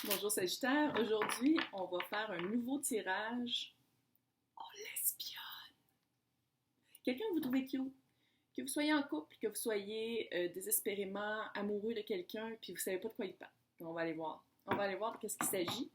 Bonjour Sagittaire, aujourd'hui on va faire un nouveau tirage. On l'espionne! Quelqu'un que vous trouvez cute, que vous soyez en couple, que vous soyez désespérément amoureux de quelqu'un puis vous savez pas de quoi il parle. On va aller voir. On va aller voir de qu'est-ce qu'il s'agit.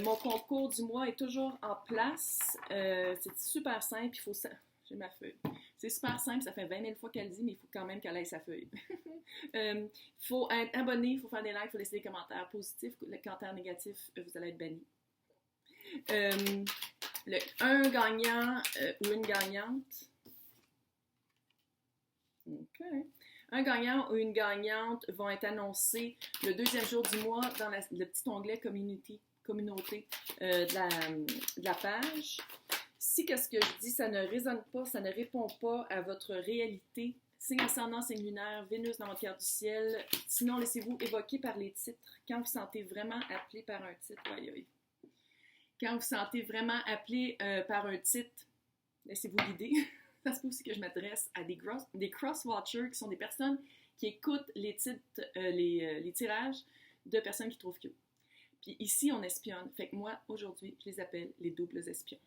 Mon concours du mois est toujours en place. C'est super simple, il faut ça. J'ai ma feuille. C'est super simple, ça fait 20 000 fois qu'elle dit, mais il faut quand même qu'elle ait sa feuille. Il faut être abonné, il faut faire des likes, il faut laisser des commentaires positifs. Les commentaires négatifs, vous allez être bannis. Un gagnant ou une gagnante. OK. Un gagnant ou une gagnante vont être annoncés le deuxième jour du mois dans le petit onglet communauté de la page. Si qu'est-ce que je dis, ça ne résonne pas, ça ne répond pas à votre réalité, signe ascendant, signe lunaire, Vénus dans votre carte du ciel, sinon laissez-vous évoquer par les titres. Quand vous sentez vraiment appelé par un titre, aïe aïe. Quand vous sentez vraiment appelé par un titre, laissez-vous guider. Ça se peut aussi que je m'adresse à des cross-watchers qui sont des personnes qui écoutent les titres, les tirages de personnes qui trouvent cute. Puis ici, on espionne. Fait que moi, aujourd'hui, je les appelle les doubles espions.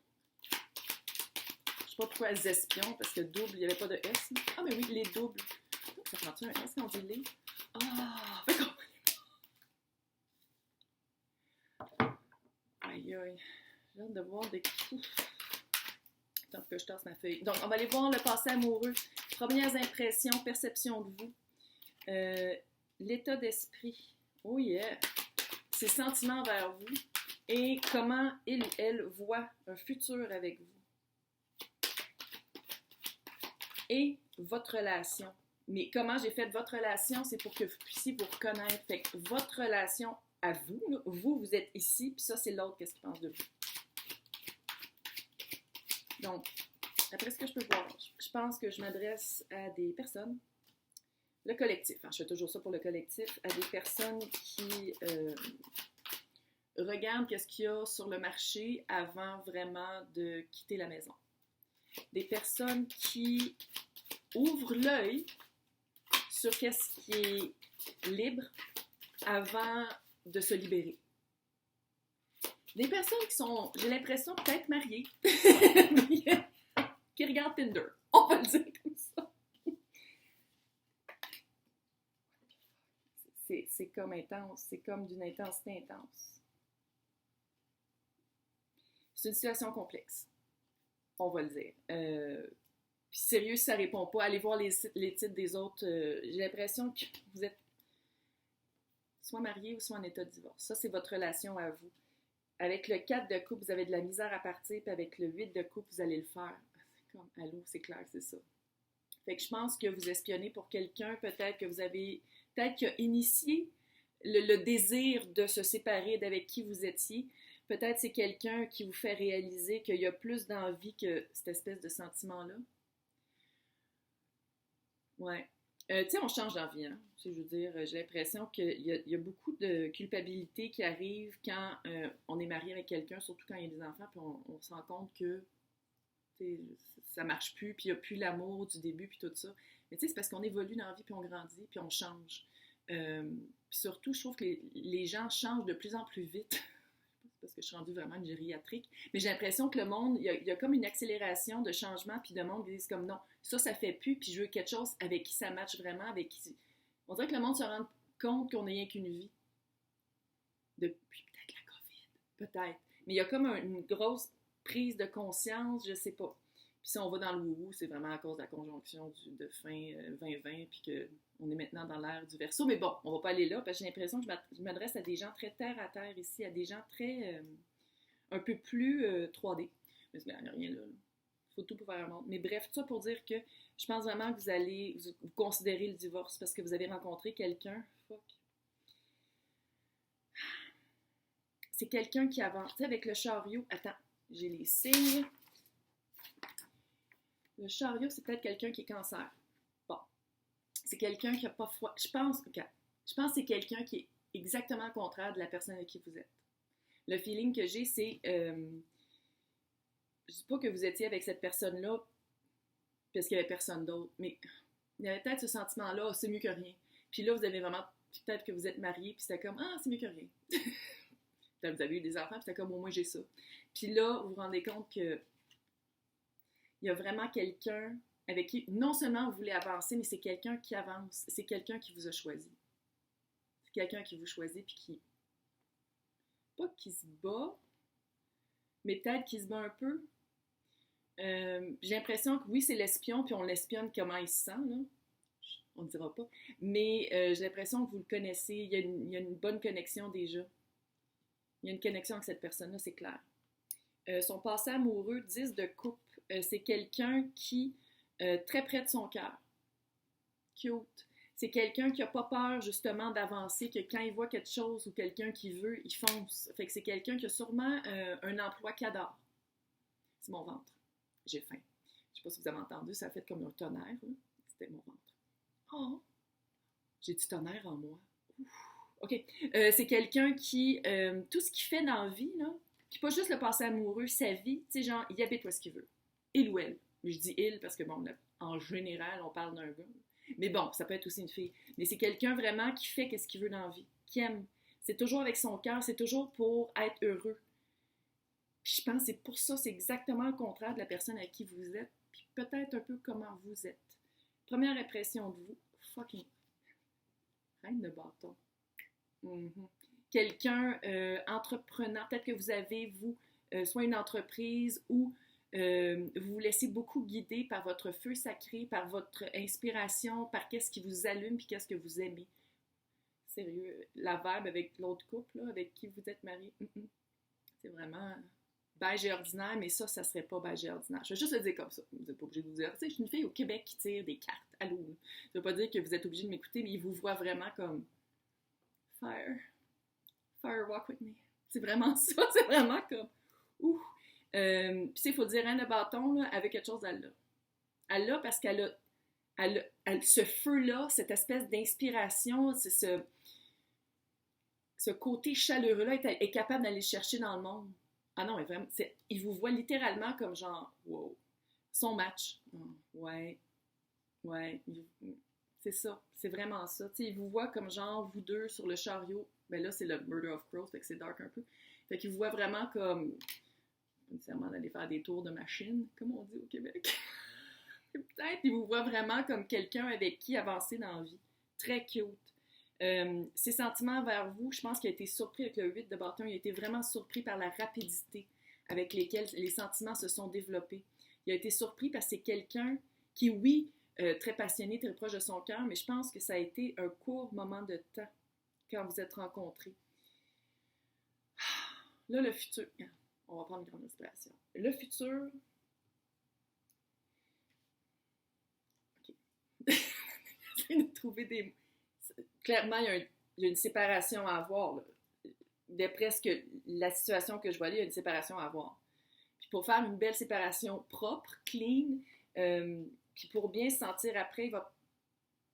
Je sais pas pourquoi les espions, parce que double, il n'y avait pas de S. Ah, mais oui, les doubles. Ça prend-tu un S quand on dit les? Ah! Fait qu'on... Aïe, aïe. J'ai hâte de voir des coups. Attends que je tasse ma feuille. Donc, on va aller voir le passé amoureux. Premières impressions, perception de vous. L'état d'esprit. Oh yeah! Ses sentiments envers vous. Et comment il ou elle voit un futur avec vous. Et votre relation. Mais comment j'ai fait votre relation, c'est pour que vous puissiez vous reconnaître. Fait que votre relation à vous, là, vous êtes ici, puis ça, c'est l'autre, qu'est-ce qu'il pense de vous. Donc, après ce que je peux voir, je pense que je m'adresse à des personnes, le collectif, je fais toujours ça pour le collectif, à des personnes qui regardent qu'est-ce qu'il y a sur le marché avant vraiment de quitter la maison. Des personnes qui ouvrent l'œil sur qu'est-ce qui est libre avant de se libérer. Des personnes qui sont, j'ai l'impression, peut-être mariées, qui regardent Tinder. On va le dire comme ça. C'est comme intense, c'est comme d'une intensité intense. C'est une situation complexe. On va le dire. Puis sérieux, si ça ne répond pas, allez voir les titres des autres. J'ai l'impression que vous êtes soit marié ou soit en état de divorce. Ça, c'est votre relation à vous. Avec le 4 de coupe, vous avez de la misère à partir, puis avec le 8 de coupe, vous allez le faire. C'est comme, allô, c'est clair, c'est ça. Fait que je pense que vous espionnez pour quelqu'un, peut-être que vous avez, peut-être qu'il a initié le désir de se séparer d'avec qui vous étiez. Peut-être c'est quelqu'un qui vous fait réaliser qu'il y a plus d'envie que cette espèce de sentiment-là. Ouais. Tu sais, on change d'envie, hein? Je veux dire, j'ai l'impression qu'il y a beaucoup de culpabilité qui arrive quand on est marié avec quelqu'un, surtout quand il y a des enfants, puis on se rend compte que ça marche plus, puis il n'y a plus l'amour du début, puis tout ça. Mais tu sais, c'est parce qu'on évolue dans la vie, puis on grandit, puis on change. Puis surtout, je trouve que les gens changent de plus en plus vite. Parce que je suis rendue vraiment une gériatrique, mais j'ai l'impression que le monde, il y a comme une accélération de changement, puis de monde qui disent comme non, ça fait plus, puis je veux quelque chose avec qui ça matche vraiment, avec qui... On dirait que le monde se rend compte qu'on n'a rien qu'une vie. Depuis peut-être la COVID, peut-être. Mais il y a comme une grosse prise de conscience, je sais pas. Puis si on va dans le wou-wou, c'est vraiment à cause de la conjonction de fin 2020, puis qu'on est maintenant dans l'ère du Verseau. Mais bon, on va pas aller là, parce que j'ai l'impression que je m'adresse à des gens très terre à terre ici, à des gens très, un peu plus 3D. Mais il n'y a rien là. Il faut tout pour faire un monde. Mais bref, tout ça pour dire que je pense vraiment que vous allez vous considérer le divorce parce que vous avez rencontré quelqu'un. Fuck. C'est quelqu'un qui avance. Tu sais, avec le chariot, attends, j'ai les signes. Le chariot, c'est peut-être quelqu'un qui est cancer. Bon. C'est quelqu'un qui n'a pas foi. Je pense que c'est quelqu'un qui est exactement le contraire de la personne avec qui vous êtes. Le feeling que j'ai, c'est... je ne dis pas que vous étiez avec cette personne-là parce qu'il n'y avait personne d'autre, mais il y avait peut-être ce sentiment-là, c'est mieux que rien. Puis là, vous avez vraiment Puis peut-être que vous êtes mariés, puis c'était comme, ah, c'est mieux que rien. Peut-être que vous avez eu des enfants, puis c'était comme, au moins j'ai ça. Puis là, vous vous rendez compte que il y a vraiment quelqu'un avec qui, non seulement vous voulez avancer, mais c'est quelqu'un qui avance. C'est quelqu'un qui vous a choisi. C'est quelqu'un qui vous choisit, puis qui, pas qui se bat, mais peut-être qui se bat un peu. J'ai l'impression que oui, c'est l'espion, puis on l'espionne comment il se sent, là. On ne dira pas. Mais j'ai l'impression que vous le connaissez. Il y a une bonne connexion déjà. Il y a une connexion avec cette personne-là, c'est clair. Son passé amoureux, 10 de coupe, c'est quelqu'un qui, très près de son cœur. Cute. C'est quelqu'un qui n'a pas peur, justement, d'avancer, que quand il voit quelque chose ou quelqu'un qui veut, il fonce. Fait que c'est quelqu'un qui a sûrement un emploi qui adore. C'est mon ventre. J'ai faim. Je ne sais pas si vous avez entendu, ça a fait comme un tonnerre, là. C'était mon ventre. Oh! J'ai du tonnerre en moi. Ouf. OK. C'est quelqu'un qui, tout ce qu'il fait dans la vie, là, qui pas juste le passé amoureux, sa vie, tu sais, genre, il habite où est-ce qu'il veut. Il ou elle. Mais je dis il parce que, bon, là, en général, on parle d'un gars. Mais bon, ça peut être aussi une fille. Mais c'est quelqu'un vraiment qui fait ce qu'il veut dans la vie, qui aime. C'est toujours avec son cœur, c'est toujours pour être heureux. Puis je pense que c'est pour ça, c'est exactement le contraire de la personne avec qui vous êtes, puis peut-être un peu comment vous êtes. Première impression de vous, fucking reine de bâton. Mm-hmm. Quelqu'un entreprenant, peut-être que vous avez, vous, soit une entreprise ou vous vous laissez beaucoup guider par votre feu sacré, par votre inspiration, par qu'est-ce qui vous allume puis qu'est-ce que vous aimez. Sérieux, la vibe avec l'autre couple, là, avec qui vous êtes marié, c'est vraiment beige et ordinaire, mais ça serait pas beige et ordinaire. Je vais juste le dire comme ça. Vous n'êtes pas obligé de vous dire, tu sais, je suis une fille au Québec qui tire des cartes. Allô? Ça veut pas dire que vous êtes obligé de m'écouter, mais ils vous voient vraiment comme Fire. Fire, walk with me. C'est vraiment ça, c'est vraiment comme ouh. Puis il faut dire, Reine de bâton, là, avec quelque chose, elle l'a. Elle l'a parce qu'elle a ce feu-là, cette espèce d'inspiration, c'est ce côté chaleureux-là, est capable d'aller chercher dans le monde. Ah non, vraiment, il vous voit littéralement comme genre, wow, son match. Ouais, c'est ça, c'est vraiment ça. T'sais, il vous voit comme genre, vous deux sur le chariot. Ben là, c'est le Murder of Crows, fait que c'est dark un peu. Fait qu'il vous voit vraiment comme, pas nécessairement d'aller faire des tours de machine, comme on dit au Québec. Peut-être il vous voit vraiment comme quelqu'un avec qui avancer dans la vie. Très cute. Ses sentiments vers vous, je pense qu'il a été surpris avec le 8 de bâton. Il a été vraiment surpris par la rapidité avec laquelle les sentiments se sont développés. Il a été surpris parce que c'est quelqu'un qui, oui, très passionné, très proche de son cœur, mais je pense que ça a été un court moment de temps quand vous êtes rencontrés. Là, le futur. On va prendre une grande inspiration. Le futur. OK. J'essaie de trouver des mots. Clairement, il y a une séparation à avoir. Là. D'après la situation que je vois là, il y a une séparation à avoir. Puis pour faire une belle séparation propre, clean, puis pour bien se sentir après, là,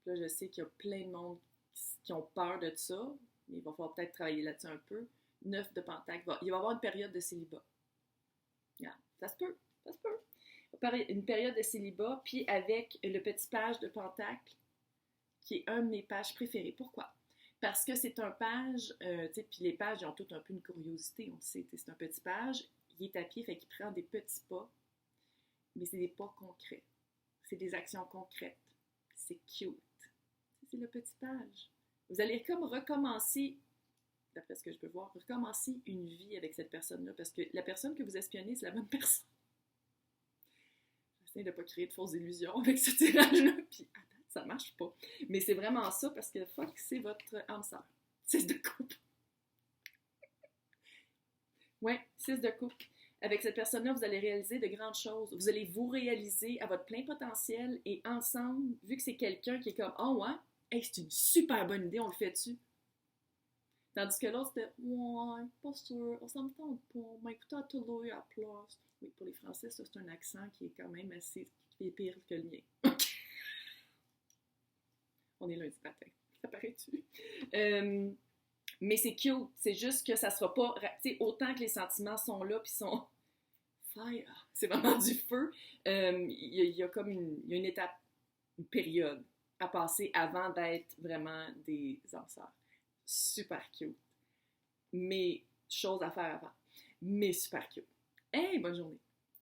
je sais qu'il y a plein de monde qui ont peur de ça, mais il va falloir peut-être travailler là-dessus un peu. 9 de pentacle, il va y avoir une période de célibat. Yeah, ça se peut. Une période de célibat, puis avec le petit page de pentacle, qui est un de mes pages préférées. Pourquoi? Parce que c'est un page, tu sais, puis les pages, ils ont toutes un peu une curiosité, on sait, c'est un petit page, il est à pied, fait qu'il prend des petits pas, mais c'est des pas concrets. C'est des actions concrètes. C'est cute. C'est le petit page. Vous allez comme recommencer, d'après ce que je peux voir, recommencer une vie avec cette personne-là, parce que la personne que vous espionnez, c'est la bonne personne. J'essaie de ne pas créer de fausses illusions avec ce tirage-là, puis attends, ça marche pas. Mais c'est vraiment ça, parce que fuck, c'est votre âme sœur. 6 de coupe. Ouais, 6 de coupe. Avec cette personne-là, vous allez réaliser de grandes choses. Vous allez vous réaliser à votre plein potentiel et ensemble, vu que c'est quelqu'un qui est comme « Oh ouais, hey, c'est une super bonne idée, on le fait dessus. » Tandis que l'autre, c'était « Ouais, pas sûr, ça me tente pas, mais écoute, à Toulouse, à place. » Oui, pour les Français, ça, c'est un accent qui est quand même assez pire que le mien. On est lundi matin, ça paraît-tu? Mais c'est cute, c'est juste que ça sera pas, tu sais, autant que les sentiments sont là, puis sont fire, c'est vraiment du feu, il y a comme une étape, une période à passer avant d'être vraiment des âmes sœurs. Super cute. Mais, chose à faire avant. Mais super cute. Hey, bonne journée.